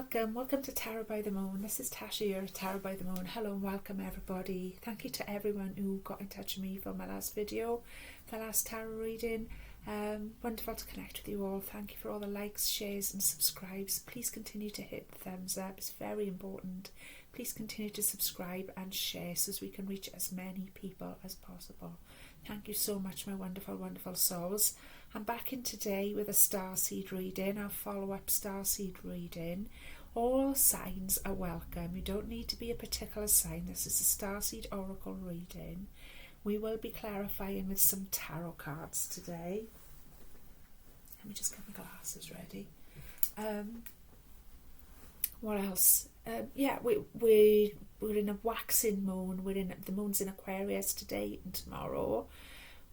welcome to Tarot by the Moon. This is Tasha, your Tarot by the Moon. Hello and welcome everybody. Thank you to everyone who got in touch with me for my last video, the last tarot reading. Wonderful to connect with you all. Thank you for all the likes, shares and subscribes. Please continue to hit the thumbs up, it's very important. Please continue to subscribe and share so as we can reach as many people as possible. Thank you so much, my wonderful souls. I'm back in today with a starseed reading, our follow-up starseed reading. All signs are welcome. You don't need to be a particular sign. This is a starseed oracle reading. We will be clarifying with some tarot cards today. Let me just get my glasses ready. What else? We're in a waxing moon. The moon's in Aquarius today and tomorrow.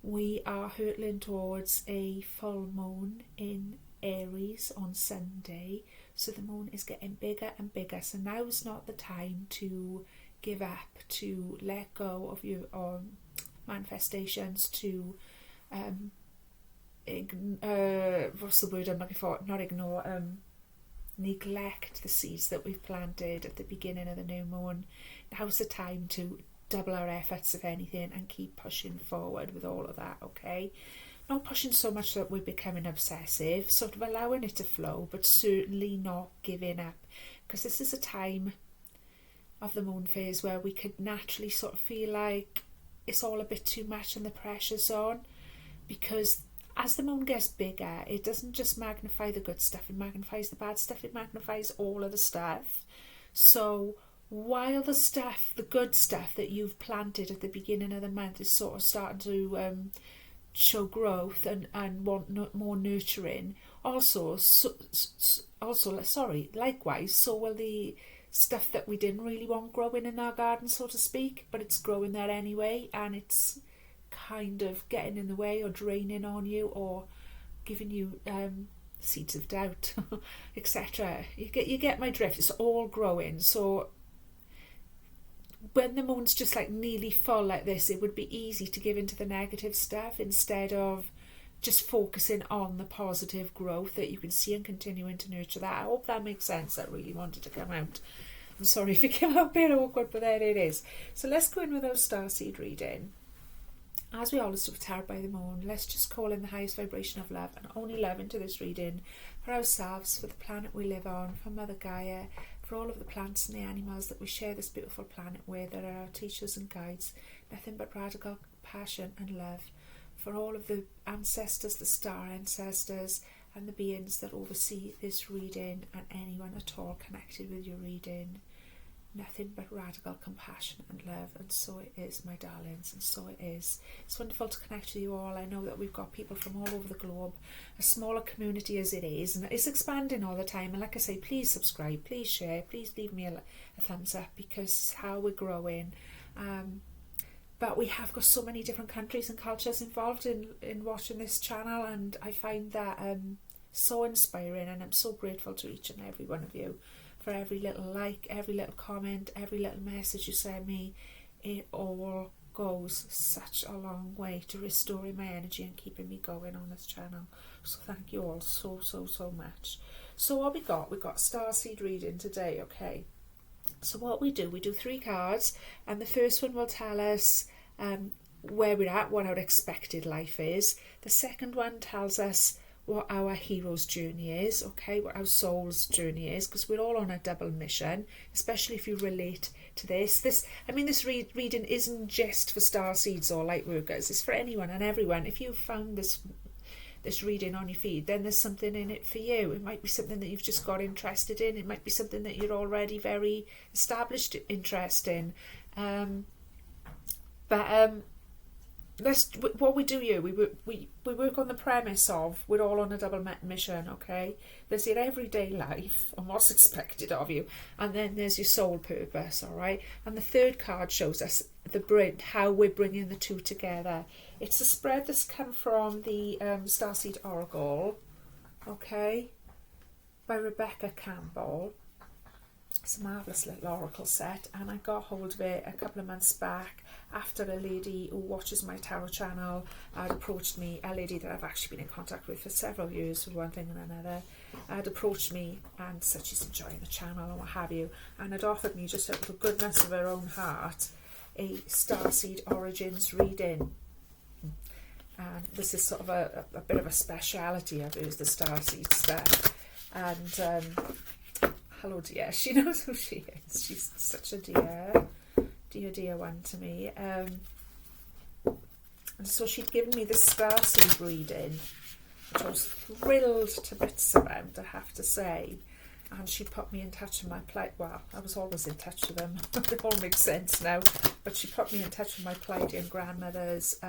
We are hurtling towards a full moon in Aries on Sunday, so the moon is getting bigger and bigger. So now's not the time to give up, to let go of your manifestations, to what's the word I'm looking for? Not ignore, neglect the seeds that we've planted at the beginning of the new moon. Now's the time to double our efforts, if anything, and keep pushing forward with all of that, okay? Not pushing so much that we're becoming obsessive, sort of allowing it to flow, but certainly not giving up, because this is a time of the moon phase where we could naturally sort of feel like it's all a bit too much and the pressure's on, because as the moon gets bigger, it doesn't just magnify the good stuff, it magnifies the bad stuff, it magnifies all of the stuff. So while the good stuff that you've planted at the beginning of the month is sort of starting to show growth and want more nurturing, likewise, so will the stuff that we didn't really want growing in our garden, so to speak, but it's growing there anyway, and it's kind of getting in the way or draining on you or giving you seeds of doubt, etc. You get my drift. It's all growing. So when the moon's just like nearly full like this, it would be easy to give into the negative stuff instead of just focusing on the positive growth that you can see and continuing to nurture that. I hope that makes sense. That really wanted to come out. I'm sorry if it came out a bit awkward, but there it is. So let's go in with our starseed reading. As we always do with Tarot by the Moon, let's just call in the highest vibration of love and only love into this reading for ourselves, for the planet we live on, for Mother Gaia, for all of the plants and the animals that we share this beautiful planet with, that are our teachers and guides, nothing but radical passion and love, for all of the ancestors, the star ancestors, and the beings that oversee this reading, and anyone at all connected with your reading. Nothing but radical compassion and love, and so it is, my darlings, and so it is. It's wonderful to connect with you all. I know that we've got people from all over the globe, a smaller community as it is, and it's expanding all the time. And like I say, please subscribe, please share, please leave me a thumbs up, because it's how we're growing. But we have got so many different countries and cultures involved in watching this channel, and I find that so inspiring, and I'm so grateful to each and every one of you for every little like, every little comment, every little message you send me. It all goes such a long way to restoring my energy and keeping me going on this channel. So thank you all so much. So what we got starseed reading today, okay? So what we do 3 cards, and the first one will tell us where we're at, what our expected life is. The second one tells us what our hero's journey is, okay, what our soul's journey is, because we're all on a double mission, especially if you relate to this reading isn't just for starseeds or light workers, it's for anyone and everyone. If you found this reading on your feed, then there's something in it for you. It might be something that you've just got interested in, it might be something that you're already very established interest in, what we do here, we work on the premise of we're all on a double mission, okay? There's your everyday life and what's expected of you, and then there's your soul purpose, all right? And the third card shows us how we're bringing the two together. It's a spread that's come from the Starseed Oracle, okay, by Rebecca Campbell. It's a marvellous little oracle set, and I got hold of it a couple of months back after a lady who watches my tarot channel had approached me, a lady that I've actually been in contact with for several years for one thing and another, had approached me and said she's enjoying the channel and what have you, and had offered me, just out of the goodness of her own heart, a Starseed Origins reading. And this is sort of a bit of a speciality of hers, the Starseed stuff. And hello dear, she knows who she is. She's such a dear one to me. And so she'd given me the Starseed reading, which I was thrilled to bits about, I have to say. And she put me in touch with my well, I was always in touch with them. It all makes sense now. But she put me in touch with my Pleiadian grandmothers,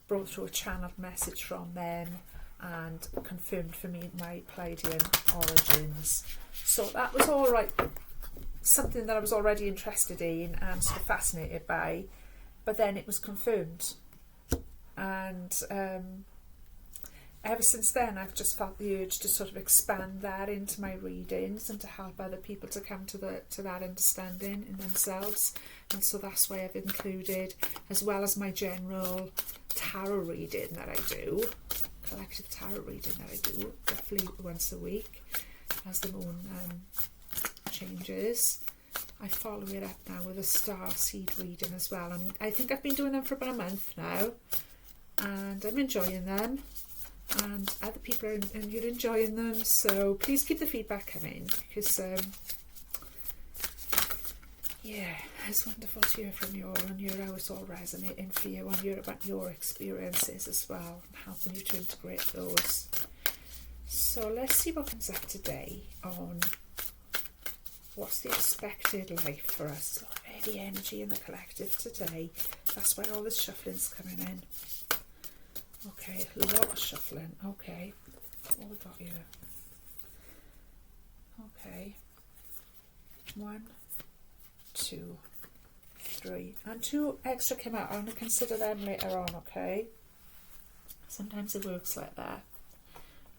brought through a channeled message from them, and confirmed for me my Pleiadian origins. So that was all right, something that I was already interested in and sort of fascinated by, but then it was confirmed. And ever since then, I've just felt the urge to sort of expand that into my readings and to help other people to come to that understanding in themselves. And so that's why I've included, as well as my general tarot reading that I do, collective tarot reading that I do roughly once a week as the moon changes. I follow it up now with a Starseed reading as well, and I think I've been doing them for about a month now, and I'm enjoying them, and other people are you're enjoying them, so please keep the feedback coming, because yeah, it's wonderful to hear from you all and hear how it's all resonating for you and hear about your experiences as well, and helping you to integrate those. So let's see what comes up today on what's the expected life for us. A lot of heavy energy in the collective today. That's why all this shuffling's coming in. Okay, a lot of shuffling. Okay, what we got here? Okay, 1, 2, 3, and 2 extra came out. I'm going to consider them later on, okay? Sometimes it works like that.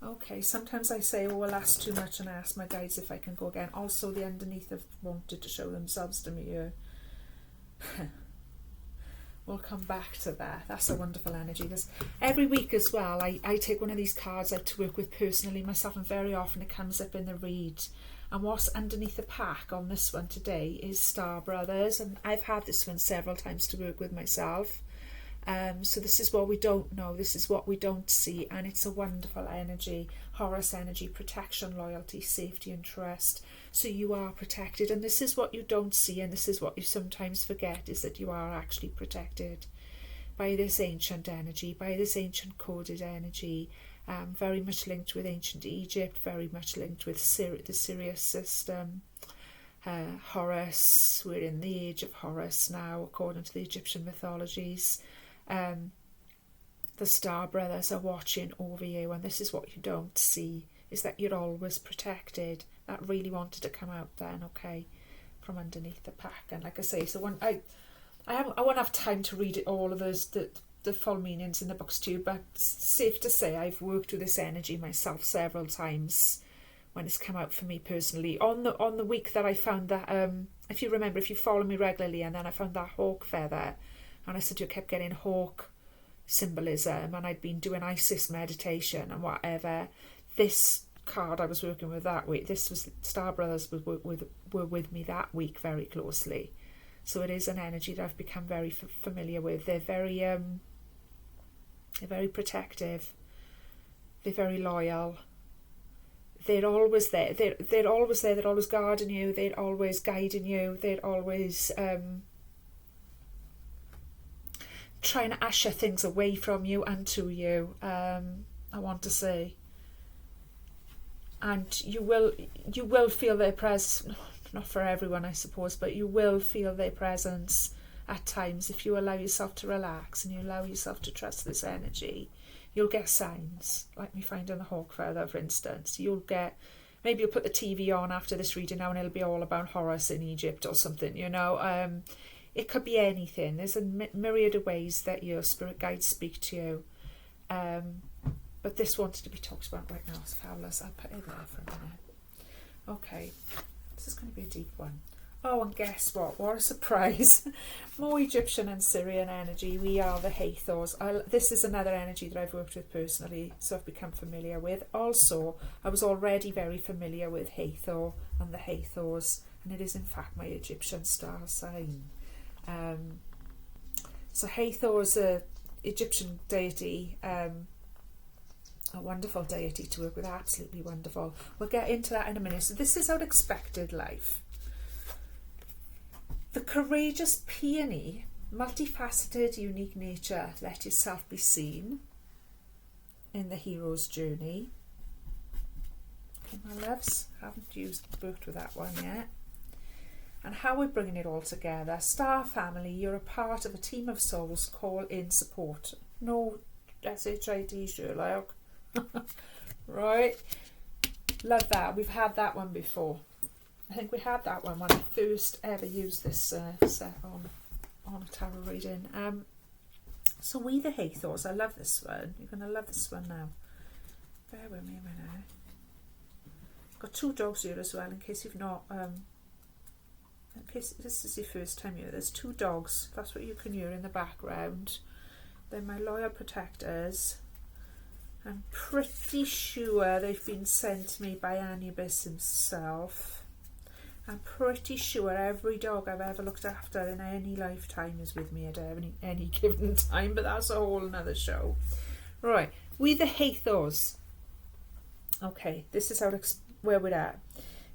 Okay, sometimes I say, oh, well, that's too much, and I ask my guides if I can go again. Also, the underneath have wanted to show themselves to me here. We'll come back to that. That's a wonderful energy. Because every week as well, I take one of these cards out to work with personally myself, and very often it comes up in the read. And what's underneath the pack on this one today is Star Brothers, and I've had this one several times to work with myself. So this is what we don't know, this is what we don't see, and it's a wonderful energy, Horus energy, protection, loyalty, safety and trust. So you are protected, and this is what you don't see, and this is what you sometimes forget, is that you are actually protected by this ancient energy, by this ancient coded energy, very much linked with ancient Egypt, very much linked with the Sirius system. Horus, we're in the age of Horus now, according to the Egyptian mythologies. The Star Brothers are watching over you, and this is what you don't see, is that you're always protected. That really wanted to come out then, okay, from underneath the pack. And like I say, so when I won't have time to read it all of those the full meanings in the books to you, but safe to say I've worked with this energy myself several times when it's come out for me personally. On the week that I found that, if you remember, if you follow me regularly, and then I found that hawk feather, and I said you kept getting hawk symbolism, and I'd been doing Isis meditation and whatever. This card I was working with that week, this was Star Brothers were with me that week very closely. So it is an energy that I've become very familiar with. They're very protective. They're very loyal. They're always there. They're always there. They're always guarding you. They're always guiding you. They're always trying to usher things away from you and to you. I want to say, and you will feel their presence. Not for everyone, I suppose, but you will feel their presence at times if you allow yourself to relax and you allow yourself to trust this energy. You'll get signs, like me finding the hawk feather, for instance. Maybe you'll put the TV on after this reading now, and it'll be all about Horus in Egypt or something, you know. It could be anything. There's a myriad of ways that your spirit guides speak to you. But this wanted to be talked about right now. It's fabulous. I'll put it there for a minute. Okay. This is going to be a deep one. Oh, and guess what? What a surprise. More Egyptian and Syrian energy. We are the Hathors. This is another energy that I've worked with personally, so I've become familiar with. Also, I was already very familiar with Hathor and the Hathors, and it is in fact my Egyptian star sign. So Hathor is a Egyptian deity, a wonderful deity to work with, absolutely wonderful. We'll get into that in a minute. So this is our expected life. The courageous peony, multifaceted, unique nature. Let yourself be seen in the hero's journey. Okay, my loves, haven't worked with that one yet. And how we're bringing it all together. Star family, you're a part of a team of souls. Call in support. No SHIT, Sherlock. Right. Love that. We've had that one before. I think we had that one when I first ever used this set on a tarot reading. So we the Hathors, I love this one. You're going to love this one now. Bear with me a minute. I've got 2 dogs here as well, in case you've not... in case this is your first time here. There's 2 dogs. That's what you can hear in the background. They're my loyal protectors. I'm pretty sure they've been sent to me by Anubis himself. I'm pretty sure every dog I've ever looked after in any lifetime is with me at any given time, but that's a whole another show. Right, we the Hathors. Okay, this is where we're at.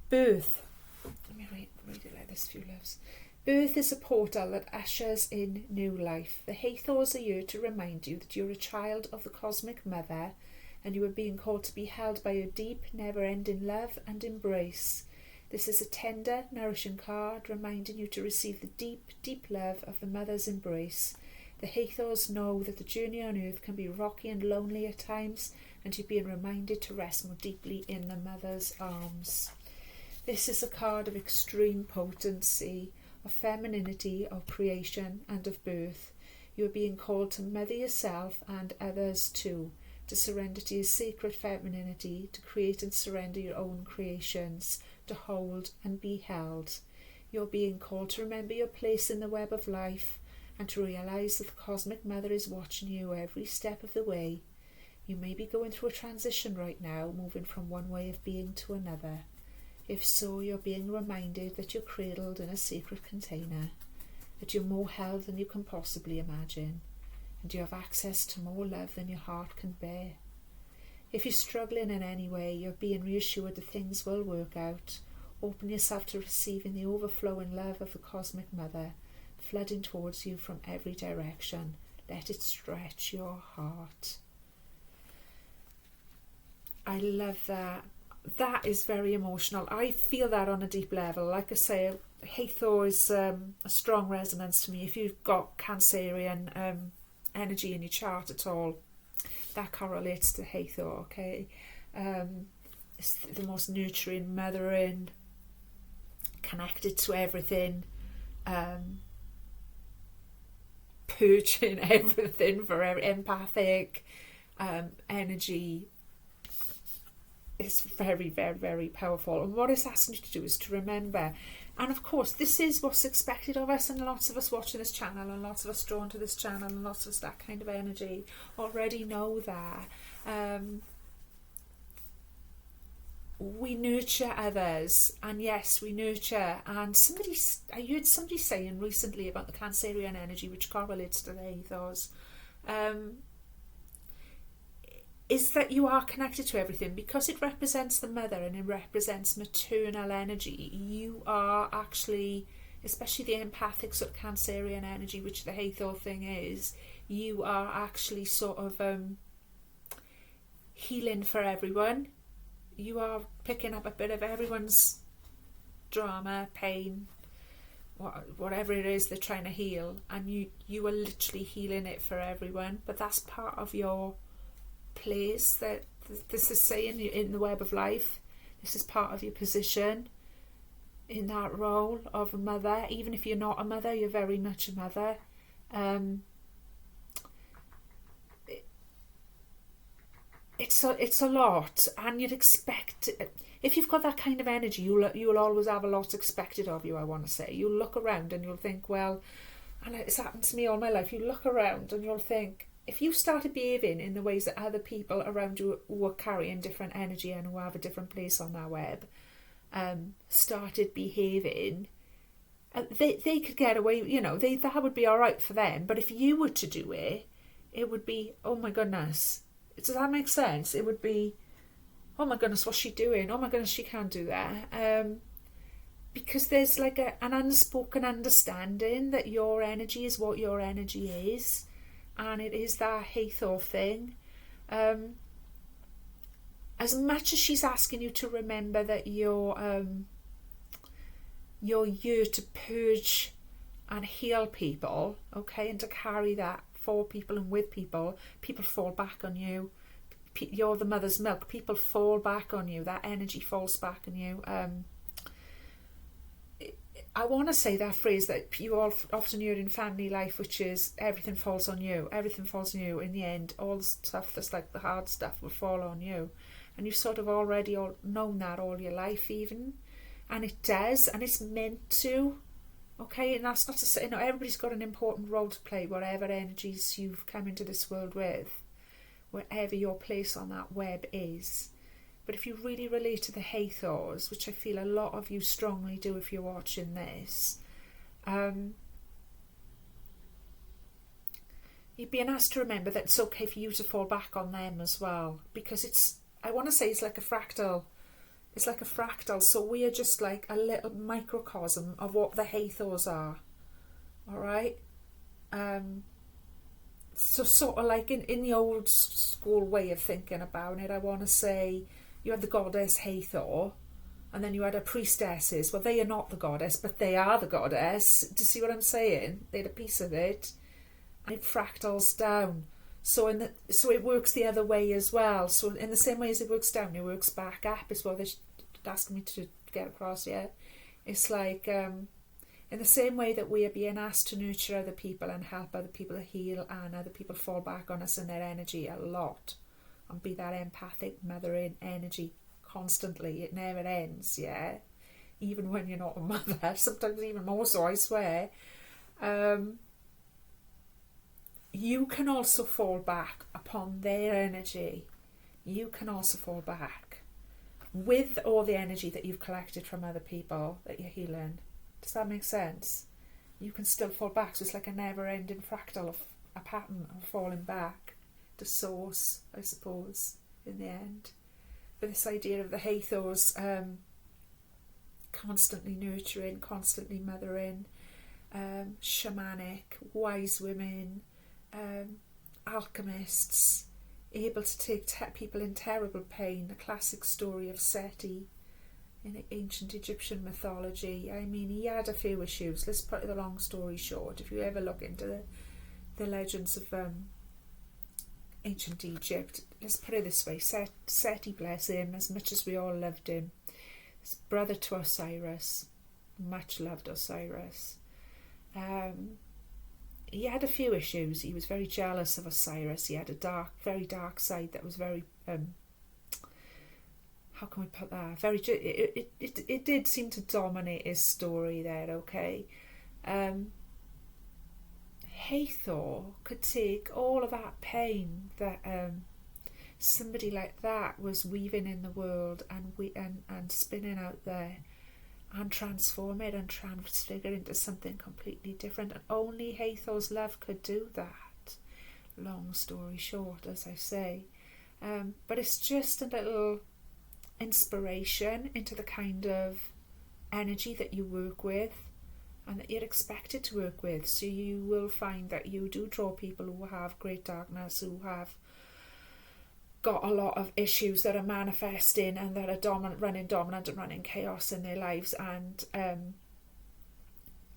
Birth. Let me read it like this, few loves. Birth is a portal that ushers in new life. The Hathors are here to remind you that you're a child of the cosmic mother, and you are being called to be held by her deep, never-ending love and embrace. This is a tender, nourishing card reminding you to receive the deep, deep love of the mother's embrace. The Hathors know that the journey on earth can be rocky and lonely at times, and you're being reminded to rest more deeply in the mother's arms. This is a card of extreme potency, of femininity, of creation and of birth. You are being called to mother yourself and others too, to surrender to your sacred femininity, to create and surrender your own creations, to hold and be held. You're being called to remember your place in the web of life and to realise that the cosmic mother is watching you every step of the way. You may be going through a transition right now, moving from one way of being to another. If so, you're being reminded that you're cradled in a sacred container, that you're more held than you can possibly imagine, and you have access to more love than your heart can bear. If you're struggling in any way, you're being reassured that things will work out. Open yourself to receiving the overflowing love of the cosmic mother, flooding towards you from every direction. Let it stretch your heart. I love that. That is very emotional. I feel that on a deep level. Like I say, Hathor is a strong resonance to me. If you've got Cancerian energy in your chart at all, that correlates to Hathor, okay? It's the most nurturing, mothering, connected to everything, purging everything for empathic energy. It's very, very, very powerful. And what it's asking you to do is to remember. And of course, this is what's expected of us, and lots of us watching this channel, and lots of us drawn to this channel, and lots of us that kind of energy already know that. We nurture others, and yes, we nurture. And I heard somebody saying recently about the Cancerian energy, which correlates to the Hathors, is that you are connected to everything because it represents the mother and it represents maternal energy. You are actually, especially the empathic sort of Cancerian energy, which the Hathor thing is, you are actually sort of healing for everyone. You are picking up a bit of everyone's drama, pain, whatever it is they're trying to heal, and you are literally healing it for everyone. But that's part of your place, that this is saying in the web of life. This is part of your position in that role of a mother. Even if you're not a mother, you're very much a mother. it's a lot, and you'd expect, if you've got that kind of energy, you'll always have a lot expected of you. I want to say, you'll look around and you'll think, well, and it's happened to me all my life. You look around and you'll think, if you started behaving in the ways that other people around you who are carrying different energy and who have a different place on that web, started behaving, they could get away. That would be all right for them. But if you were to do it, it would be, oh my goodness. Does that make sense? It would be, oh my goodness, what's she doing? Oh my goodness, she can't do that. Because there's like an unspoken understanding that your energy is what your energy is, and it is that Hathor thing. As much as she's asking you to remember that you're here to purge and heal people, okay, and to carry that for people and with people, people fall back on you. You're the mother's milk. People fall back on you. That energy falls back on you. I want to say that phrase that you all often hear in family life, which is everything falls on you. Everything falls on you. In the end, all the stuff that's like the hard stuff will fall on you. And you've sort of already known that all your life even. And it does, and it's meant to. Okay, and that's not to say, everybody's got an important role to play, whatever energies you've come into this world with, wherever your place on that web is. But if you really relate to the Hathors, which I feel a lot of you strongly do if you're watching this, you're being asked to remember that it's okay for you to fall back on them as well. Because I want to say it's like a fractal. It's like a fractal, so we are just like a little microcosm of what the Hathors are. Alright? So sort of like in the old school way of thinking about it, I want to say you had the goddess Hathor, and then you had her priestesses. Well, they are not the goddess, but they are the goddess. Do you see what I'm saying? They had a piece of it, and it fractals down. So it works the other way as well. So in the same way as it works down, it works back up. Is what they're asking me to get across. Yeah, it's like in the same way that we are being asked to nurture other people and help other people to heal, and other people fall back on us and their energy a lot, and be that empathic, mothering energy constantly. It never ends. Yeah, even when you're not a mother, sometimes even more so. I swear. You can also fall back upon their energy. You can also fall back with all the energy that you've collected from other people that you're healing. Does that make sense? You can still fall back. So it's like a never-ending fractal of a pattern of falling back to source, I suppose, in the end. But this idea of the Hathors constantly nurturing, constantly mothering, shamanic, wise women, alchemists, able to take people in terrible pain. The classic story of Seti in ancient Egyptian mythology. I mean, he had a few issues. Let's put the long story short. If you ever look into the legends of ancient Egypt, let's put it this way: Seti, bless him, as much as we all loved him, his brother to Osiris, much loved Osiris. He had a few issues. He was very jealous of Osiris. He had a very dark side that was very, how can we put that? It did seem to dominate his story there, okay? Hathor could take all of that pain that somebody like that was weaving in the world and spinning out there, and transform it and transfigure into something completely different. And only Hathor's love could do that. Long story short, as I say. But it's just a little inspiration into the kind of energy that you work with and that you're expected to work with. So you will find that you do draw people who have great darkness, who have got a lot of issues that are manifesting and that are running and running chaos in their lives. And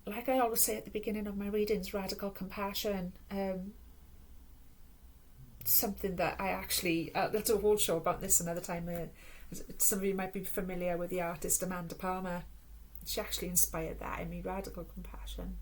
like I always say at the beginning of my readings, radical compassion, something that I actually I'll do a whole show about this another time. Some of you might be familiar with the artist Amanda Palmer. She actually inspired that in me, radical compassion.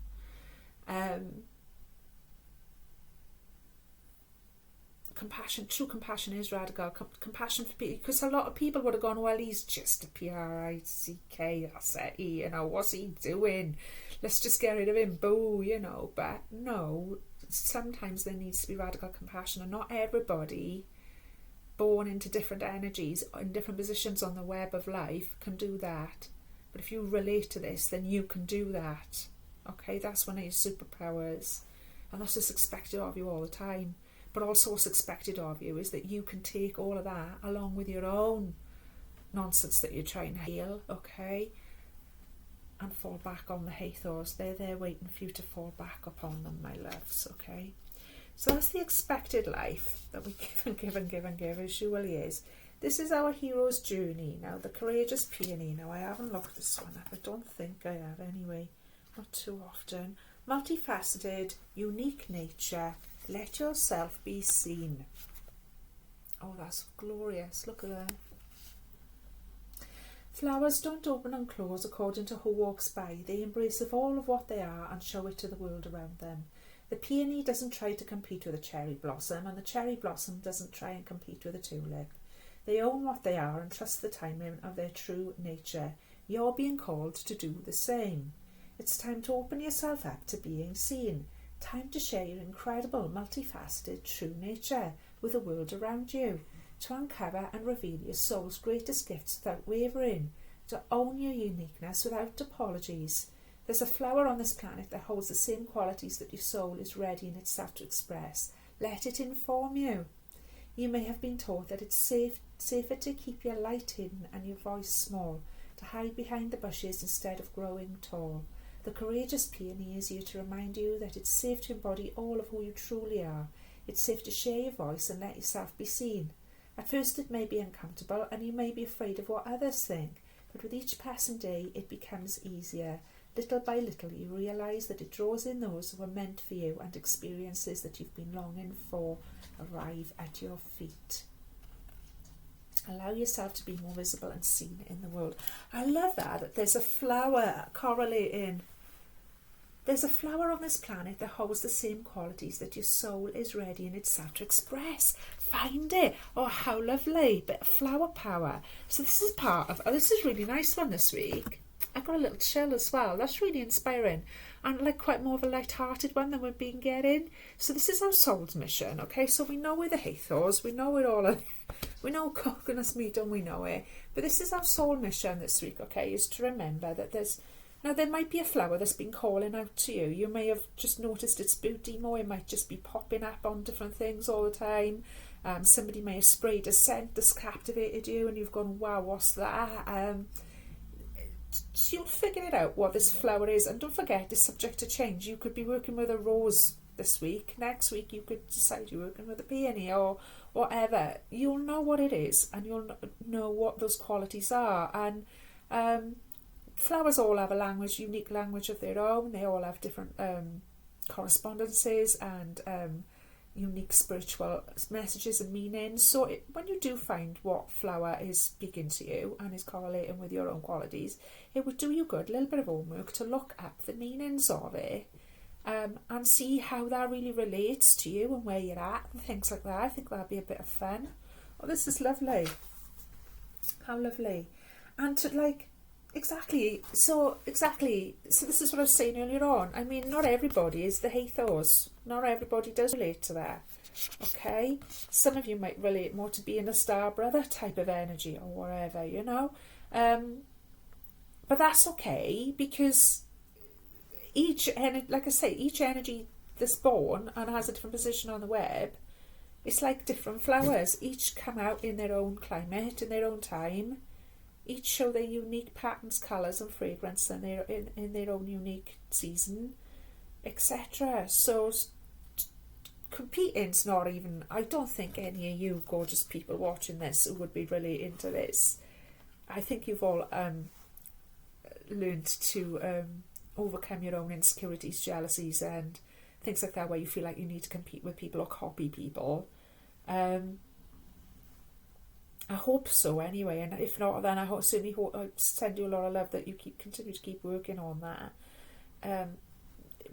compassion, true compassion is radical. Compassion for people, because a lot of people would have gone, well, he's just a P-R-I-C-K, that's it, you know, what's he doing? Let's just get rid of him, boo, you know. But no, sometimes there needs to be radical compassion, and not everybody born into different energies in different positions on the web of life can do that. But if you relate to this, then you can do that. Okay, that's one of your superpowers, and that's just expected of you all the time. But also what's expected of you is that you can take all of that along with your own nonsense that you're trying to heal, okay, and fall back on the Hathors. They're there waiting for you to fall back upon them, my loves, okay. So that's the expected life that we give and give and give and give, as surely is. This is our hero's journey. Now, the courageous peony. Now, I haven't looked this one up. I don't think I have anyway. Not too often. Multifaceted, unique nature. Let yourself be seen. Oh, that's glorious. Look at that. Flowers don't open and close according to who walks by. They embrace of all of what they are and show it to the world around them. The peony doesn't try to compete with a cherry blossom, and the cherry blossom doesn't try and compete with a tulip. They own what they are and trust the timing of their true nature. You're being called to do the same. It's time to open yourself up to being seen. Time to share your incredible, multifaceted, true nature with the world around you. To uncover and reveal your soul's greatest gifts without wavering. To own your uniqueness without apologies. There's a flower on this planet that holds the same qualities that your soul is ready in itself to express. Let it inform you. You may have been taught that it's safer to keep your light hidden and your voice small, to hide behind the bushes instead of growing tall. The courageous peony is here to remind you that it's safe to embody all of who you truly are. It's safe to share your voice and let yourself be seen. At first it may be uncomfortable and you may be afraid of what others think, but with each passing day it becomes easier. Little by little you realise that it draws in those who are meant for you, and experiences that you've been longing for arrive at your feet. Allow yourself to be more visible and seen in the world. I love that there's a flower correlating. There's a flower on this planet that holds the same qualities that your soul is ready in itself to express. Find it. Oh, how lovely. Bit of flower power. So this is part of, this is a really nice one this week. I got a little chill as well. That's really inspiring, and like quite more of a light-hearted one than we've been getting. So this is our soul's mission, okay? So we know we're the Hathors, we know it all, we know coconut meat and we know it. But this is our soul mission this week, okay? Is to remember that there might be a flower that's been calling out to you. You may have just noticed its beauty more. It might just be popping up on different things all the time. Somebody may have sprayed a scent that's captivated you, and you've gone, wow, what's that? So you'll figure it out what this flower is, and don't forget it's subject to change. You could be working with a rose this week. Next week you could decide you're working with a peony or whatever. You'll know what it is, and you'll know what those qualities are. And flowers all have a language, unique language of their own. They all have different correspondences and unique spiritual messages and meanings. So when you do find what flower is speaking to you and is correlating with your own qualities, it would do you good, a little bit of homework, to look up the meanings of it and see how that really relates to you and where you're at and things like that. I think that'd be a bit of fun. Oh, this is lovely. How lovely. And to Exactly. So this is what I was saying earlier on. I mean, not everybody is the Hathors. Not everybody does relate to that. Okay? Some of you might relate more to being a star brother type of energy or whatever, you know. But that's okay, because each energy that's born and has a different position on the web, it's like different flowers. Each come out in their own climate, in their own time. Each show their unique patterns, colours and fragrance and in their own unique season, etc. So competing's not even, I don't think any of you gorgeous people watching this who would be relating to this, I think you've all learned to overcome your own insecurities, jealousies and things like that, where you feel like you need to compete with people or copy people. I hope so anyway, and if not, then I certainly hope I send you a lot of love that you continue to keep working on that.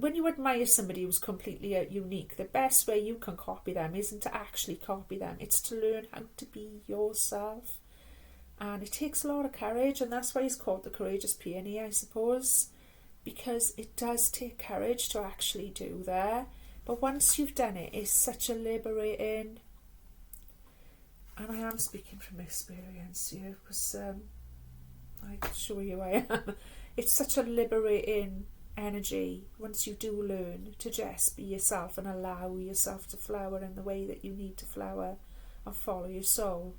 when you admire somebody who's completely unique, the best way you can copy them isn't to actually copy them. It's to learn how to be yourself. And it takes a lot of courage, and that's why he's called the courageous peony, I suppose, because it does take courage to actually do that. But once you've done it, it's such a liberating, and I am speaking from experience here, because I can show you I am. It's such a liberating energy once you do learn to just be yourself and allow yourself to flower in the way that you need to flower and follow your soul.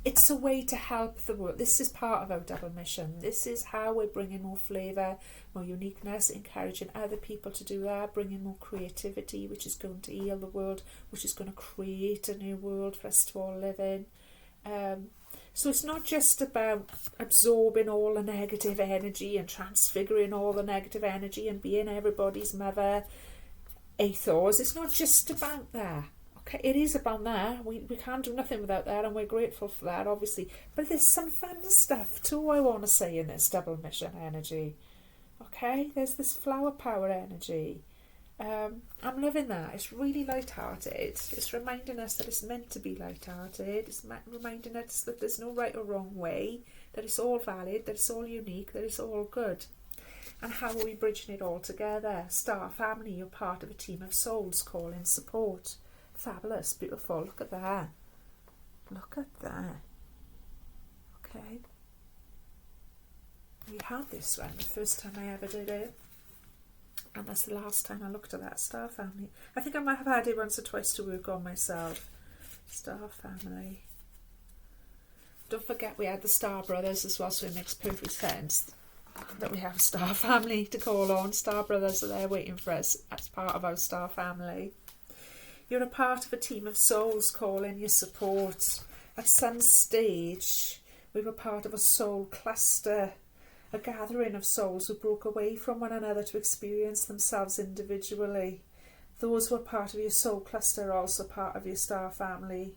It's a way to help the world. This is part of our double mission. This is how we're bringing more flavour, more uniqueness, encouraging other people to do that, bringing more creativity, which is going to heal the world, which is going to create a new world for us to all live in. So it's not just about absorbing all the negative energy and transfiguring all the negative energy and being everybody's mother ethos. It's not just about that. Okay, it is about that. We can't do nothing without that, and we're grateful for that, obviously. But there's some fun stuff too, I want to say, in this double mission energy. Okay, there's this flower power energy. I'm loving that. It's really light-hearted. It's reminding us that it's meant to be light-hearted. It's reminding us that there's no right or wrong way, that it's all valid, that it's all unique, that it's all good. And how are we bridging it all together? Star family, you're part of a team of souls calling support. Fabulous, beautiful. Look at that. Look at that. Okay. We had this one the first time I ever did it. And that's the last time I looked at that star family. I think I might have had it once or twice to work on myself. Star family. Don't forget we had the Star Brothers as well, so it makes perfect sense that we have a star family to call on. Star Brothers are there waiting for us as part of our star family. You're a part of a team of souls calling your support. At some stage, we were part of a soul cluster, a gathering of souls who broke away from one another to experience themselves individually. Those who are part of your soul cluster are also part of your star family.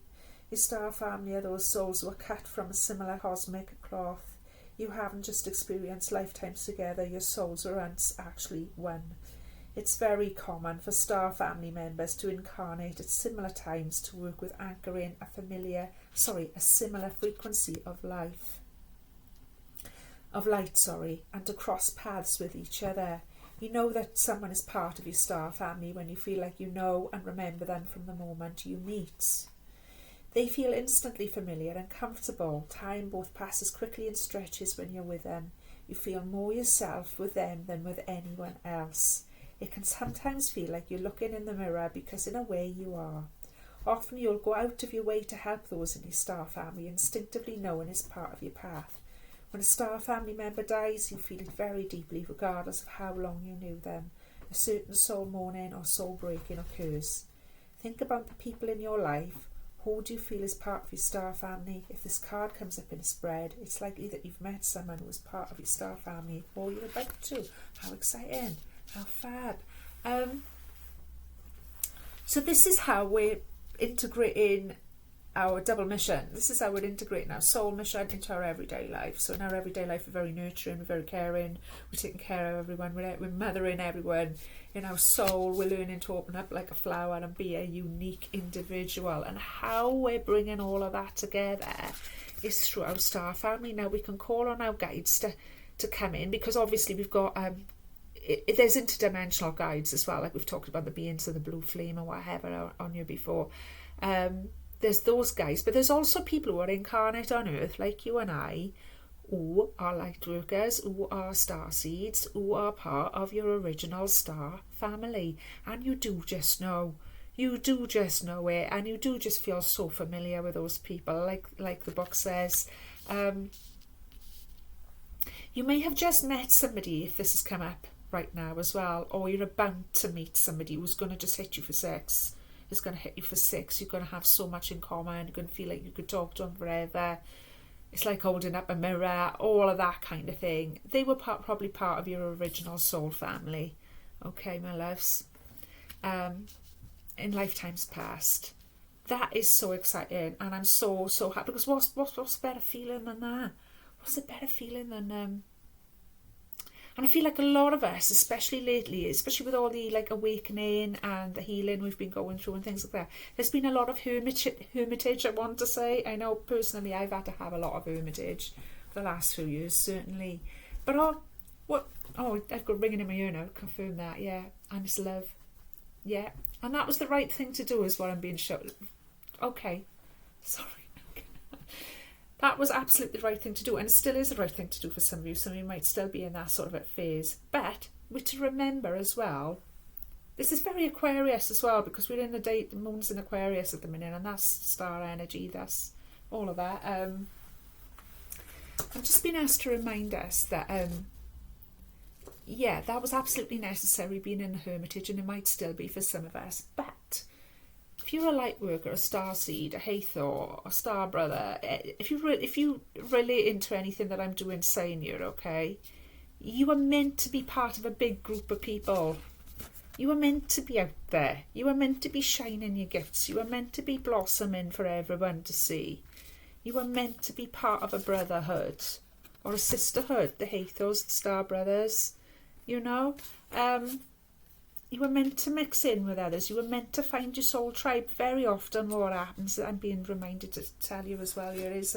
Your star family are those souls who are cut from a similar cosmic cloth. You haven't just experienced lifetimes together, your souls are actually one. It's very common for star family members to incarnate at similar times to work with anchoring a similar frequency of light, and to cross paths with each other. You know that someone is part of your star family when you feel like you know and remember them from the moment you meet. They feel instantly familiar and comfortable. Time both passes quickly and stretches when you're with them. You feel more yourself with them than with anyone else. It can sometimes feel like you're looking in the mirror because in a way you are. Often you'll go out of your way to help those in your star family, instinctively knowing it's part of your path. When a star family member dies, you feel it very deeply regardless of how long you knew them. A certain soul mourning or soul breaking occurs. Think about the people in your life. Who do you feel is part of your star family? If this card comes up in a spread, it's likely that you've met someone who is part of your star family, or you're about to. How exciting! How fab. So this is how we're integrating our double mission. This is how we're integrating our soul mission into our everyday life. So in our everyday life, we're very nurturing, we're very caring, we're taking care of everyone, we're mothering everyone. In our soul, we're learning to open up like a flower and be a unique individual. And how we're bringing all of that together is through our star family. Now we can call on our guides to come in, because obviously we've got there's interdimensional guides as well, like we've talked about the beings of the blue flame or whatever on you before. There's those guys, but there's also people who are incarnate on earth like you and I, who are light workers, who are star seeds, who are part of your original star family. And you do just know it, and you do just feel so familiar with those people, like the book says. You may have just met somebody, if this has come up right now as well, or you're about to meet somebody who's going to just hit you for sex. Is going to hit you for six. You're going to have so much in common. You're going to feel like you could talk to them forever. It's like holding up a mirror, all of that kind of thing. They were probably part of your original soul family. Okay, my loves. In lifetimes past. That is so exciting, and I'm so happy, because what's a better feeling than that? What's a better feeling than And I feel like a lot of us, especially lately, especially with all the like awakening and the healing we've been going through and things like that, there's been a lot of hermitage, I want to say. I know personally I've had to have a lot of hermitage for the last few years, certainly. But I've got ringing in my ear now to confirm that, yeah. And it's love. Yeah. And that was the right thing to do, is what I'm being shown. Okay. Sorry. That was absolutely the right thing to do, and it still is the right thing to do for some of you. Some of you might still be in that sort of a phase. But we're to remember as well, this is very Aquarius as well, because we're in the moon's in Aquarius at the minute, and that's star energy, that's all of that. I'm just being asked to remind us that, yeah, that was absolutely necessary, being in the hermitage, and it might still be for some of us. But if you're a light worker, a starseed, a Hathor, a star brother, if you relate into anything that I'm doing, saying here, okay, you are meant to be part of a big group of people. You are meant to be out there. You are meant to be shining your gifts. You are meant to be blossoming for everyone to see. You are meant to be part of a brotherhood or a sisterhood. The Hathors, the star brothers, you know. You were meant to mix in with others. You were meant to find your soul tribe. Very often what happens, I'm being reminded to tell you as well here, is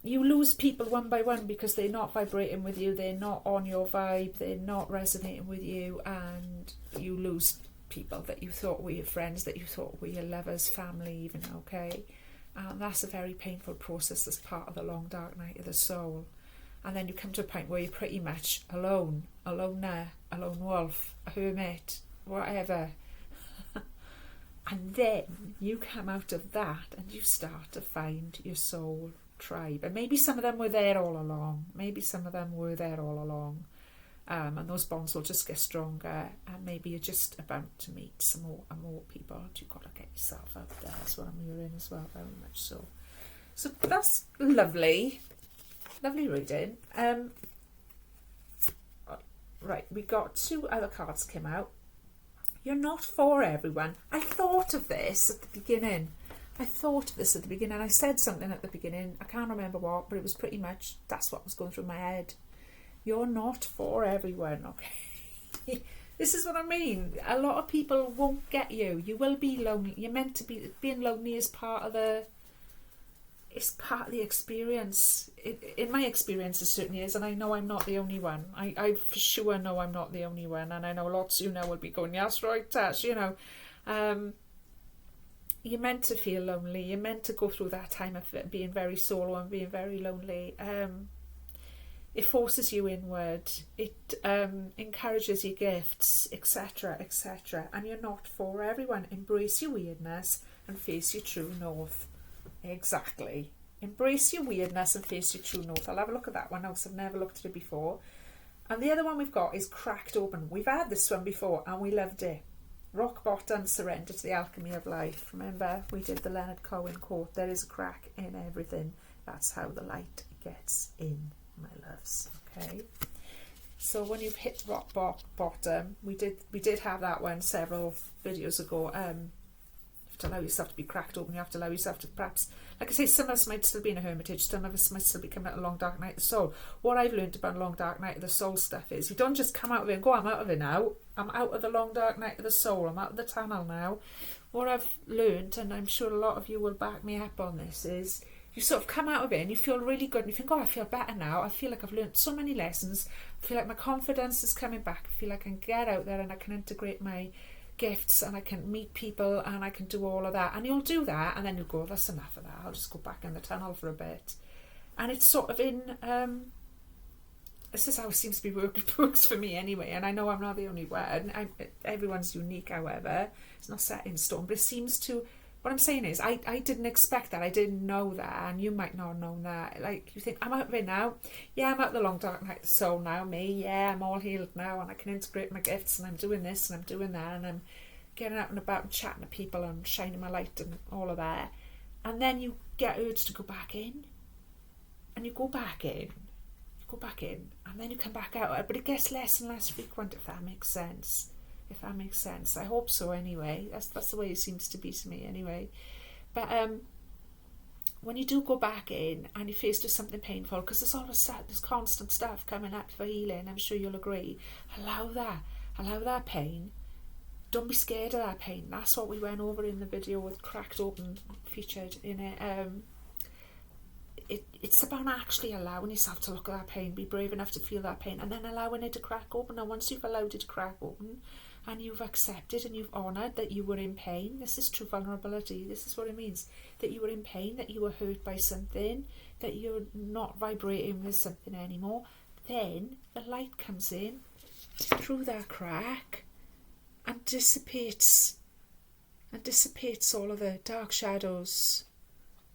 you lose people one by one because they're not vibrating with you, they're not on your vibe, they're not resonating with you, and you lose people that you thought were your friends, that you thought were your lovers, family even, okay? And that's a very painful process. That's part of the long dark night of the soul. And then you come to a point where you're pretty much alone, a loner, a lone wolf, a hermit, whatever. And then you come out of that and you start to find your soul tribe. And maybe some of them were there all along. And those bonds will just get stronger. And maybe you're just about to meet some more and more people. You've got to get yourself out there. That's what I'm hearing as well, very much so. So that's lovely. Lovely reading. Right, we got 2 other cards came out. You're not for everyone. I thought of this at the beginning. I said something at the beginning. I can't remember what, but it was pretty much, that's what was going through my head. You're not for everyone, okay? This is what I mean. A lot of people won't get you. You will be lonely. You're meant to be, being lonely is part of the, it's part of the experience. In my experience, it certainly is, and I know I'm not the only one. I for sure know I'm not the only one, and I know lots of you now will be going, yes, right, Tash, you know. You're meant to feel lonely. You're meant to go through that time of being very solo and being very lonely. It forces you inward. It encourages your gifts, etc., etc. And you're not for everyone. Embrace your weirdness and face your true north. Exactly. Embrace your weirdness and face your true north. I'll have a look at that one now because I've never looked at it before. And the other one we've got is Cracked Open. We've had this one before and we loved it. Rock bottom, surrender to the alchemy of life. Remember, we did the Leonard Cohen quote, there is a crack in everything. That's how the light gets in, my loves. Okay. So when you've hit rock bottom, we did have that one several videos ago. To allow yourself to be cracked open, you have to allow yourself to perhaps, like I say, some of us might still be in a hermitage, some of us might still be coming out of a long dark night of the soul. What I've learned about long dark night of the soul stuff is you don't just come out of it and go, I'm out of it now, I'm out of the long dark night of the soul, I'm out of the tunnel now. What I've learned, and I'm sure a lot of you will back me up on this, is you sort of come out of it and you feel really good and you think, oh, I feel better now, I feel like I've learned so many lessons, I feel like my confidence is coming back, I feel like I can get out there and I can integrate my gifts and I can meet people and I can do all of that, and you'll do that and then you'll go, that's enough of that, I'll just go back in the tunnel for a bit. And it's sort of in this is how it seems to be works for me anyway, and I know I'm not the only one. Everyone's unique, however, it's not set in stone, but it seems to, what I'm saying is I didn't expect that, I didn't know that, and you might not have known that. Like, you think, I'm out of it now, yeah, I'm out of the long dark night of the soul now, me, yeah, I'm all healed now and I can integrate my gifts and I'm doing this and I'm doing that and I'm getting out and about and chatting to people and shining my light and all of that. And then you get urged to go back in and you go back in and then you come back out, but it gets less and less frequent, if that makes sense. I hope so anyway. That's the way it seems to be to me anyway. But when you do go back in and you're faced with something painful, because there's always this constant stuff coming up for healing, I'm sure you'll agree, allow that pain. Don't be scared of that pain. That's what we went over in the video with Cracked Open featured in it. It's about actually allowing yourself to look at that pain, be brave enough to feel that pain, and then allowing it to crack open. And once you've allowed it to crack open and you've accepted and you've honoured that you were in pain, this is true vulnerability. This is what it means, that you were in pain, that you were hurt by something, that you're not vibrating with something anymore. Then the light comes in through that crack and dissipates all of the dark shadows,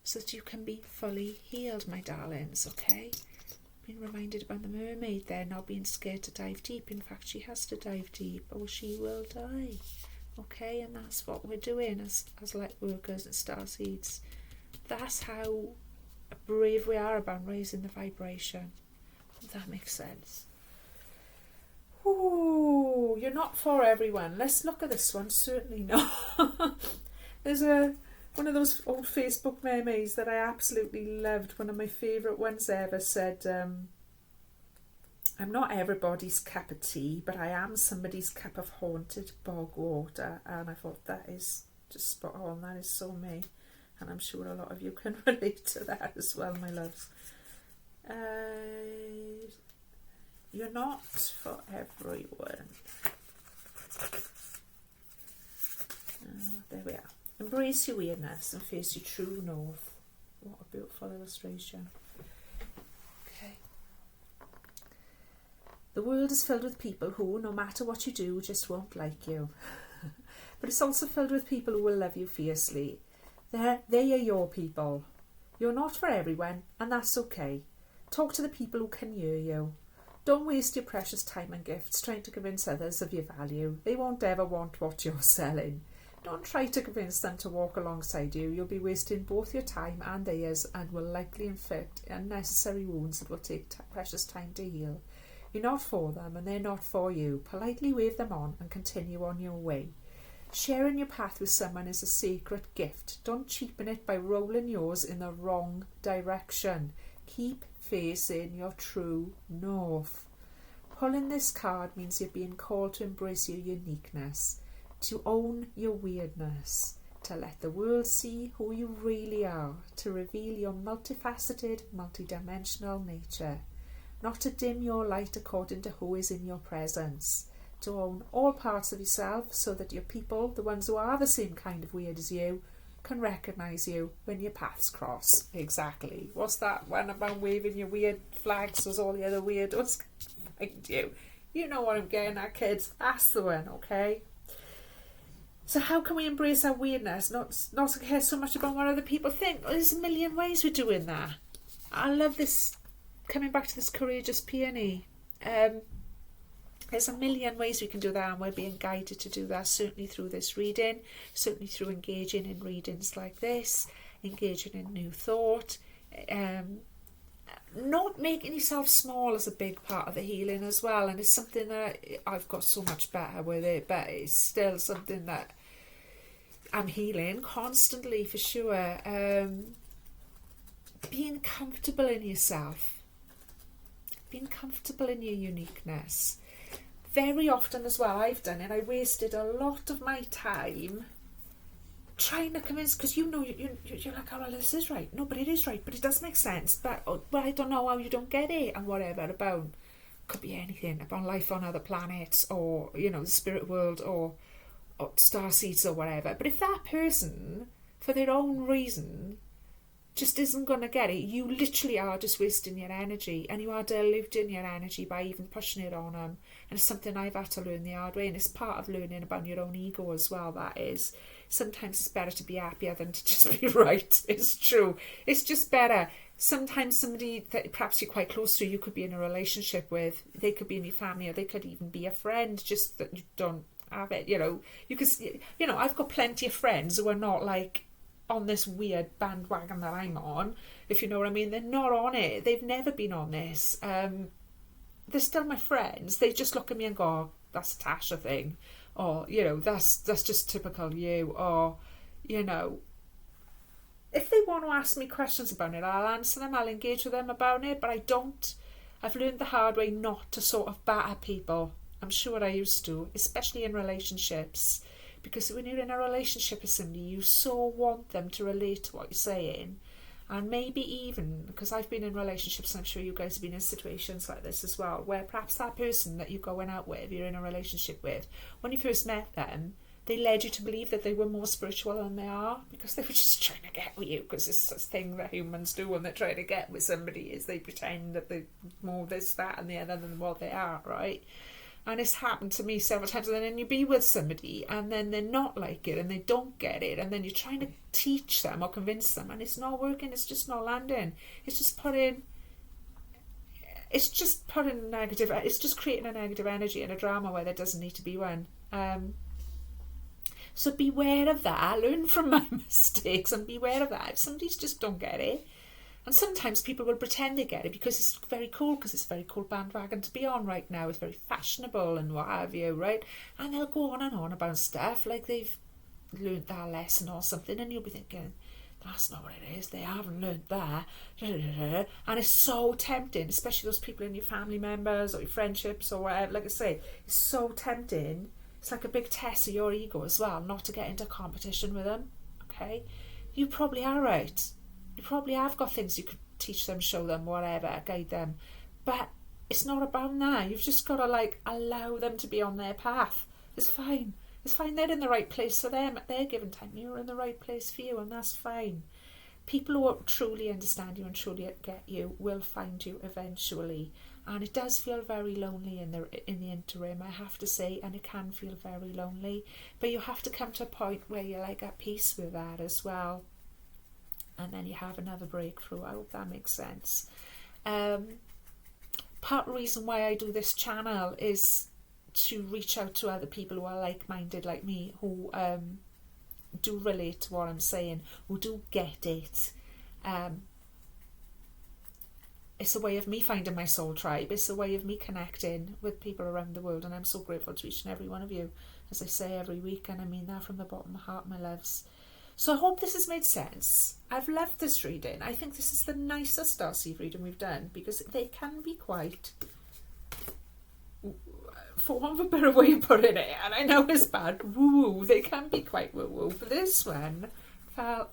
so that you can be fully healed, my darlings, okay? Being reminded about the mermaid there, not being scared to dive deep. In fact, she has to dive deep or she will die, okay? And that's what we're doing as light workers and starseeds. That's how brave we are about raising the vibration. If that makes sense. Ooh, you're not for everyone. Let's look at this one. Certainly not. There's one of those old Facebook memes that I absolutely loved. One of my favourite ones ever said, I'm not everybody's cup of tea, but I am somebody's cup of haunted bog water. And I thought, that is just spot on. That is so me. And I'm sure a lot of you can relate to that as well, my loves. You're not for everyone. There we are. Embrace your weirdness and face your true north. What a beautiful illustration. Okay. The world is filled with people who, no matter what you do, just won't like you. But it's also filled with people who will love you fiercely. They are your people. You're not for everyone, and that's okay. Talk to the people who can hear you. Don't waste your precious time and gifts trying to convince others of your value. They won't ever want what you're selling. Don't try to convince them to walk alongside you. You'll be wasting both your time and theirs, and will likely inflict unnecessary wounds that will take precious time to heal. You're not for them and they're not for you. Politely wave them on and continue on your way. Sharing your path with someone is a sacred gift. Don't cheapen it by rolling yours in the wrong direction. Keep facing your true north. Pulling this card means you're being called to embrace your uniqueness, to own your weirdness, to let the world see who you really are, to reveal your multifaceted, multidimensional nature, not to dim your light according to who is in your presence, to own all parts of yourself so that your people, the ones who are the same kind of weird as you, can recognise you when your paths cross. Exactly. What's that one about waving your weird flags so all the other weirdos can find you? You know what I'm getting at, kids. That's the one, okay? So how can we embrace our weirdness? Not to care so much about what other people think. Well, there's a million ways we're doing that. I love this, coming back to this courageous peony. There's a million ways we can do that, and we're being guided to do that, certainly through this reading, certainly through engaging in readings like this, engaging in new thought. Not making yourself small is a big part of the healing as well, and it's something that I've got so much better with it, but it's still something that I'm healing constantly, for sure. Being comfortable in yourself, being comfortable in your uniqueness. Very often as well, I've done it, I wasted a lot of my time trying to convince, because you're like, oh well, this is right, no, but it is right, but it does make sense, but well, I don't know how you don't get it, and whatever, about, could be anything, about life on other planets, or the spirit world, or starseeds or whatever. But if that person, for their own reason, just isn't going to get it, you literally are just wasting your energy, and you are diluting your energy by even pushing it on them. And it's something I've had to learn the hard way, and it's part of learning about your own ego as well. That is, sometimes it's better to be happier than to just be right. It's true. It's just better. Sometimes somebody that perhaps you're quite close to, you could be in a relationship with, they could be in your family, or they could even be a friend, just that you don't have it. You could, I've got plenty of friends who are not like on this weird bandwagon that I'm on, if you know what I mean. They're not on it. They've never been on this. They're still my friends. They just look at me and go, oh, that's a Tasha thing, or that's just typical you, or if they want to ask me questions about it, I'll answer them, I'll engage with them about it, but I've learned the hard way not to sort of batter people. I'm sure I used to, especially in relationships, because when you're in a relationship with somebody, you so want them to relate to what you're saying. And maybe even, because I've been in relationships, I'm sure you guys have been in situations like this as well, where perhaps that person that you're going out with, you're in a relationship with, when you first met them, they led you to believe that they were more spiritual than they are, because they were just trying to get with you, because it's this thing that humans do when they're trying to get with somebody, is they pretend that they're more this, that and the other than what they are, right? And it's happened to me several times. And then you be with somebody and then they're not like it and they don't get it. And then you're trying to teach them or convince them and it's not working. It's just not landing. It's just putting negative, it's just creating a negative energy and a drama where there doesn't need to be one. So beware of that. Learn from my mistakes and beware of that. If somebody's just don't get it. And sometimes people will pretend they get it because it's very cool, because it's a very cool bandwagon to be on right now. It's very fashionable and what have you, right? And they'll go on and on about stuff like they've learnt that lesson or something, and you'll be thinking, that's not what it is. They haven't learnt that. And it's so tempting, especially those people in your family members or your friendships or whatever. Like I say, it's so tempting. It's like a big test of your ego as well, not to get into competition with them, okay? You probably are right. You probably have got things you could teach them, show them, whatever, guide them. But it's not about that. You've just got to allow them to be on their path. It's fine. It's fine. They're in the right place for them at their given time. You're in the right place for you, and that's fine. People who truly understand you and truly get you will find you eventually. And it does feel very lonely in the interim, I have to say, and it can feel very lonely. But you have to come to a point where you're at peace with that as well. And then you have another breakthrough. I hope that makes sense. Part of the reason why I do this channel is to reach out to other people who are like-minded like me, who do relate to what I'm saying, who do get it. It's a way of me finding my soul tribe. It's a way of me connecting with people around the world, and I'm so grateful to each and every one of you, as I say every week, and I mean that from the bottom of my heart, my loves. So I hope this has made sense. I've loved this reading. I think this is the nicest starseed reading we've done, because they can be quite, for want of a better way of putting it, and I know it's bad, woo-woo, they can be quite woo-woo. But this one I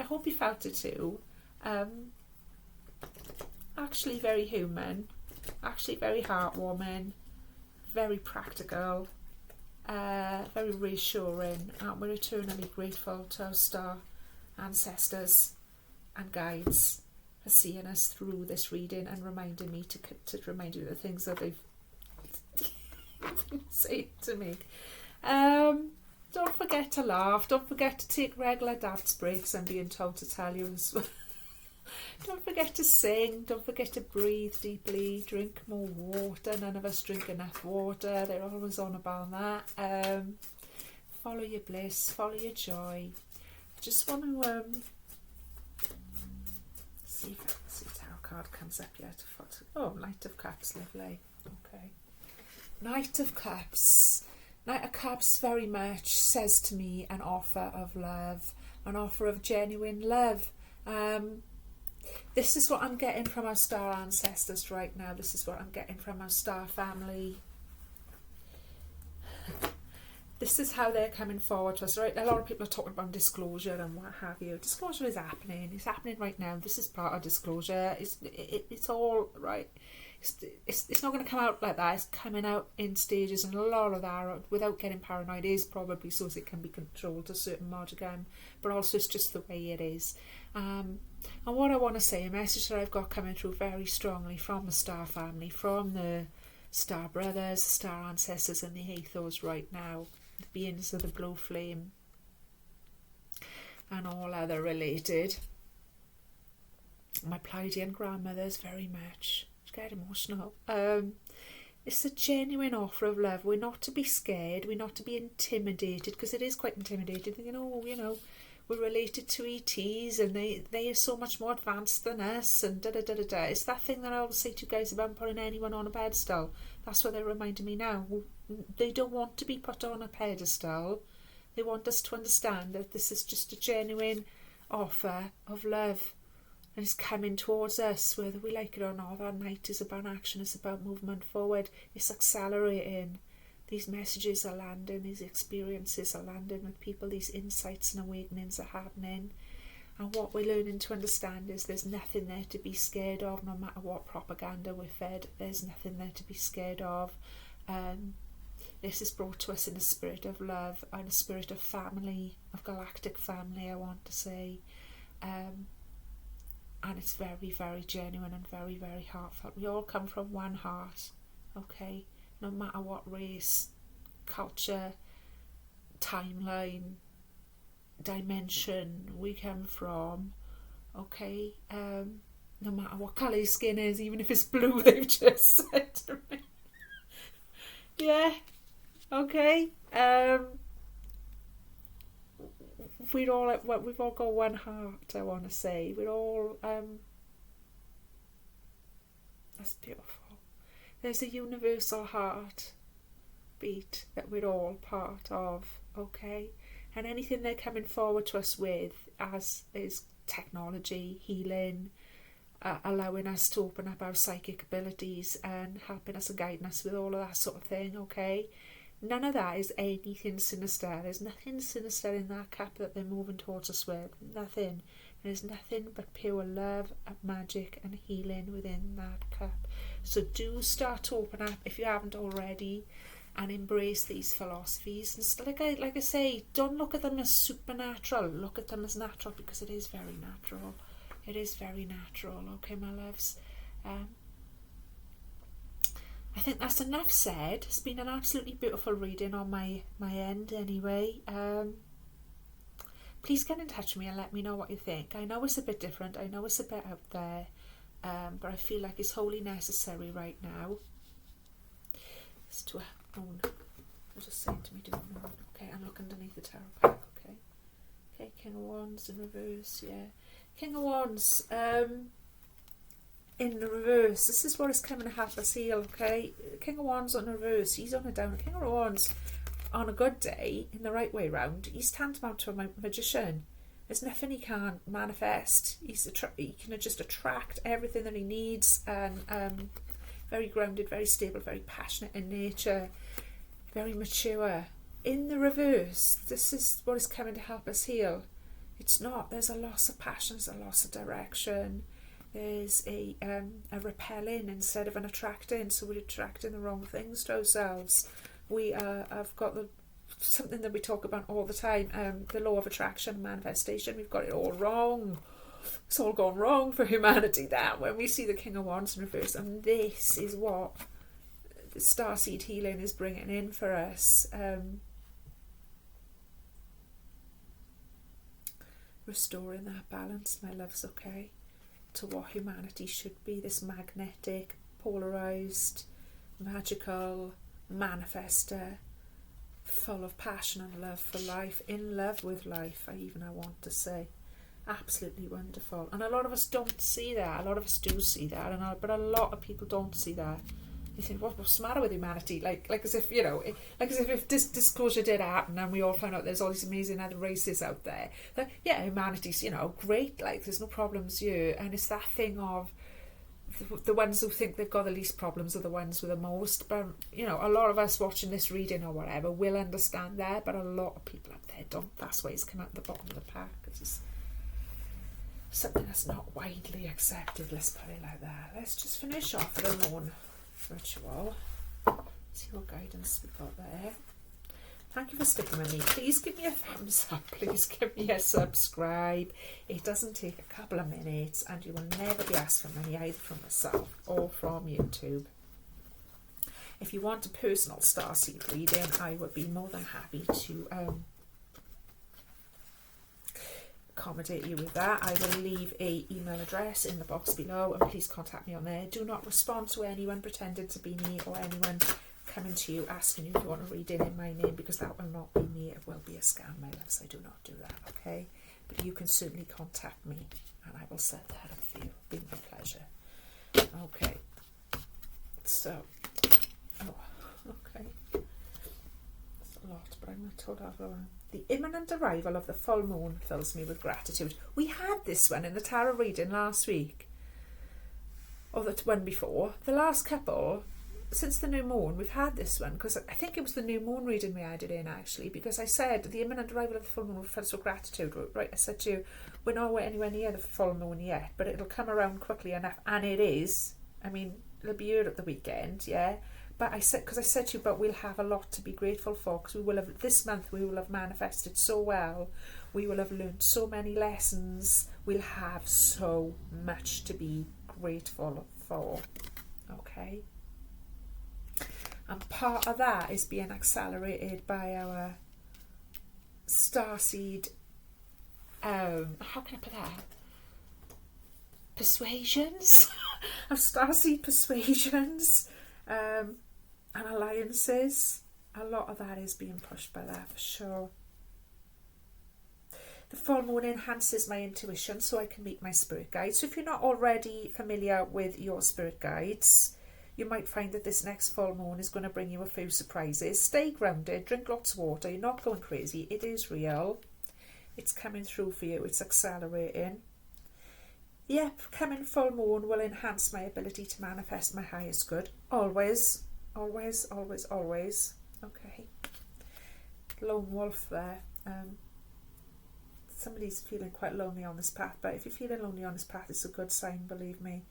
hope you felt it too, actually very human, actually very heartwarming, very practical, very reassuring, and we're eternally grateful to our star ancestors and guides for seeing us through this reading and reminding me to remind you of the things that they've said to me. Don't forget to laugh, don't forget to take regular dance breaks, I'm being told to tell you as well. Don't forget to sing, don't forget to breathe deeply, drink more water. None of us drink enough water, they're always on about that. Follow your bliss, follow your joy. I just want to see if the tarot card comes up yet. Oh, Knight of Cups, lovely. Okay. Knight of Cups. Knight of Cups very much says to me an offer of love, an offer of genuine love. This is what I'm getting from our star ancestors right now. This is what I'm getting from our star family. This is how they're coming forward to us, right? A lot of people are talking about disclosure and what have you. Disclosure is happening. It's happening right now. This is part of disclosure. It's all right. It's not going to come out like that. It's coming out in stages, and a lot of that, without getting paranoid, is probably so as it can be controlled to a certain margin, but also it's just the way it is. And what I want to say, a message that I've got coming through very strongly from the star family, from the star brothers, star ancestors and the Hathors right now, the beings of the blue flame and all other related. My Pleiadian grandmothers very much. Get emotional. It's a genuine offer of love. We're not to be scared, we're not to be intimidated, because it is quite intimidating, thinking, we're related to ETs and they are so much more advanced than us and da-da-da-da-da. It's that thing that I always say to you guys about putting anyone on a pedestal. That's what they're reminding me now. They don't want to be put on a pedestal. They want us to understand that this is just a genuine offer of love, and it's coming towards us, whether we like it or not. That night is about action, it's about movement forward, it's accelerating. These messages are landing, these experiences are landing with people, these insights and awakenings are happening. And what we're learning to understand is there's nothing there to be scared of, no matter what propaganda we're fed. There's nothing there to be scared of. This is brought to us in a spirit of love and a spirit of family, of galactic family, I want to say. And it's very, very genuine and very, very heartfelt. We all come from one heart, okay? No matter what race, culture, timeline, dimension we come from, okay? No matter what colour your skin is, even if it's blue, they've just said to me. Yeah, okay. We've all got one heart, I want to say. We're all, that's beautiful. There's a universal heart beat that we're all part of, okay? And anything they're coming forward to us with, as is technology, healing, allowing us to open up our psychic abilities and helping us and guiding us with all of that sort of thing, okay? None of that is anything sinister. There's nothing sinister in that cup that they're moving towards us with. Nothing. There's nothing but pure love and magic and healing within that cup. So do start to open up if you haven't already, and embrace these philosophies. And like I say, don't look at them as supernatural. Look at them as natural, because it is very natural. It is very natural, okay, my loves. I think that's enough said. It's been an absolutely beautiful reading on my end anyway. Please get in touch with me and let me know what you think. I know it's a bit different. I know it's a bit out there. But I feel like it's wholly necessary right now. It's to a moon. I'm just saying to me, do a moon. Okay, and look underneath the tarot pack, okay? Okay, King of Wands in reverse, yeah. King of Wands, in the reverse. This is what is coming to help us heal, okay? King of Wands on reverse, he's on a down. King of Wands on a good day, in the right way round, he's tantamount to a magician. There's nothing he can't manifest. He can just attract everything that he needs, and very grounded, very stable, very passionate in nature, very mature. In the reverse, this is what is coming to help us heal. It's not. There's a loss of passion, there's a loss of direction. There's a repelling instead of an attracting, so we're attracting the wrong things to ourselves. I've got something that we talk about all the time, the law of attraction, manifestation. We've got it all wrong. It's all gone wrong for humanity now when we see the King of Wands in reverse, and this is what the Starseed healing is bringing in for us. Restoring that balance, my loves, okay, to what humanity should be, this magnetic, polarised, magical manifester, full of passion and love for life, in love with life, I want to say. Absolutely wonderful. And a lot of us don't see that. A lot of us do see that, but a lot of people don't see that. You think, what's the matter with humanity? Like as if, like as if this disclosure did happen and we all found out there's all these amazing other races out there. That, yeah, humanity's, great, like there's no problems here. And it's that thing of the ones who think they've got the least problems are the ones with the most. But, a lot of us watching this reading or whatever will understand that, but a lot of people out there don't. That's why it's come out the bottom of the pack. It's something that's not widely accepted, let's put it like that. Let's just finish off with a moon ritual. See what guidance we've got there. Thank you for sticking with me. Please give me a thumbs up. Please give me a subscribe. It doesn't take a couple of minutes, and you will never be asked for money, either from myself or from YouTube. If you want a personal starseed reading, I would be more than happy to accommodate you with that. I will leave a email address in the box below, and please contact me on there. Do not respond to anyone pretending to be me, or anyone coming to you asking you if you want a reading in my name, because that will not be me. It will be a scam, my loves. I do not do that, okay? But you can certainly contact me, and I will set that up for you. It'll be my pleasure. Okay. So, okay. That's a lot, but I'm going to The imminent arrival of the full moon fills me with gratitude. We had this one in the tarot reading last week, or the one before. The last couple, since the new moon, we've had this one, because I think it was the new moon reading we added in, actually, because I said the imminent arrival of the full moon fills with gratitude. Right, I said to you, we're not anywhere near the full moon yet, but it'll come around quickly enough, and it is. I mean, it'll be here at the weekend, yeah. But I said, because I said to you, but we'll have a lot to be grateful for, because we will have, this month we will have manifested so well, we will have learned so many lessons, we'll have so much to be grateful for. Okay. And part of that is being accelerated by our starseed, how can I put that? Persuasions? Our starseed persuasions and alliances. A lot of that is being pushed by that, for sure. The full moon enhances my intuition so I can meet my spirit guides. So if you're not already familiar with your spirit guides, you might find that this next full moon is going to bring you a few surprises. Stay grounded, drink lots of water, you're not going crazy, it is real. It's coming through for you, it's accelerating. The upcoming full moon will enhance my ability to manifest my highest good. Always, always, always, always. Okay. Lone wolf there. Somebody's feeling quite lonely on this path, but if you're feeling lonely on this path, it's a good sign, believe me.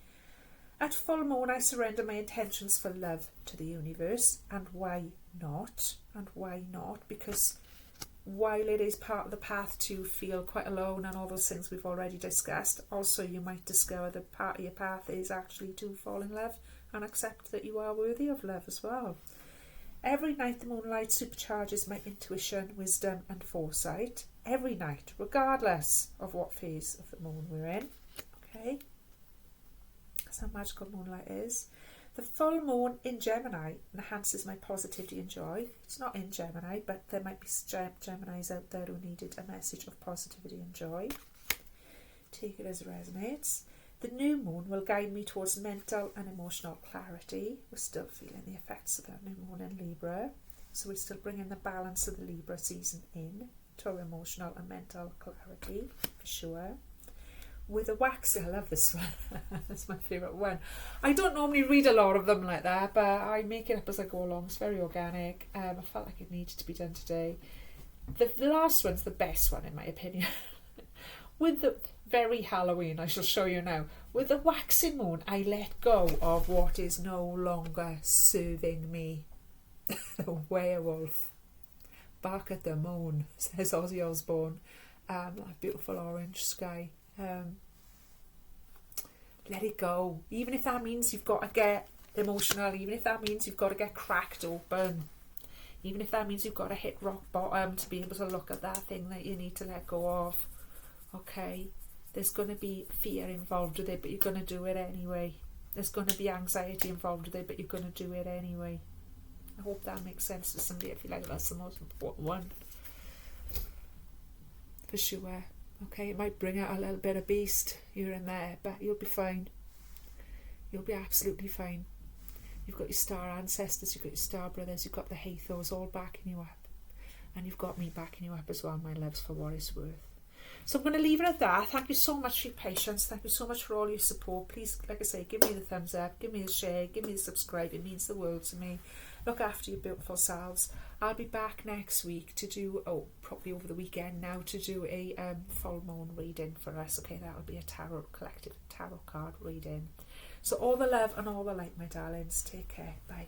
At full moon, I surrender my intentions for love to the universe. And why not? And why not? Because while it is part of the path to feel quite alone and all those things we've already discussed, also you might discover that part of your path is actually to fall in love and accept that you are worthy of love as well. Every night the moonlight supercharges my intuition, wisdom and foresight. Every night, regardless of what phase of the moon we're in. Okay? That's how magical moonlight is. The full moon in Gemini enhances my positivity and joy. It's not in Gemini, but there might be Geminis out there who needed a message of positivity and joy. Take it as it resonates. The new moon will guide me towards mental and emotional clarity. We're still feeling the effects of that new moon in Libra. So we're still bringing the balance of the Libra season in to our emotional and mental clarity, for sure. With a wax, I love this one. That's my favourite one. I don't normally read a lot of them like that, but I make it up as I go along. It's very organic. I felt like it needed to be done today. The last one's the best one, in my opinion. With the very Halloween, I shall show you now. With the waxing moon, I let go of what is no longer serving me. The werewolf. Bark at the moon, says Ozzy Osbourne. That beautiful orange sky. Let it go, even if that means you've got to get emotional, even if that means you've got to get cracked open, even if that means you've got to hit rock bottom to be able to look at that thing that you need to let go of. Okay, there's going to be fear involved with it, but you're going to do it anyway. There's going to be anxiety involved with it, but you're going to do it anyway. I hope that makes sense to somebody. I feel like that's the most important one, for sure. Okay, it might bring out a little bit of beast here and there, but you'll be fine. You'll be absolutely fine. You've got your star ancestors, you've got your star brothers, you've got the Hathors all backing you up. And you've got me backing you up as well, my loves, for what it's worth. So I'm going to leave it at that. Thank you so much for your patience. Thank you so much for all your support. Please, like I say, give me the thumbs up, give me the share, give me the subscribe. It means the world to me. Look after your beautiful selves. I'll be back next week to do, probably over the weekend now, to do a full moon reading for us. Okay, that'll be a collective tarot card reading. So all the love and all the light, my darlings. Take care. Bye.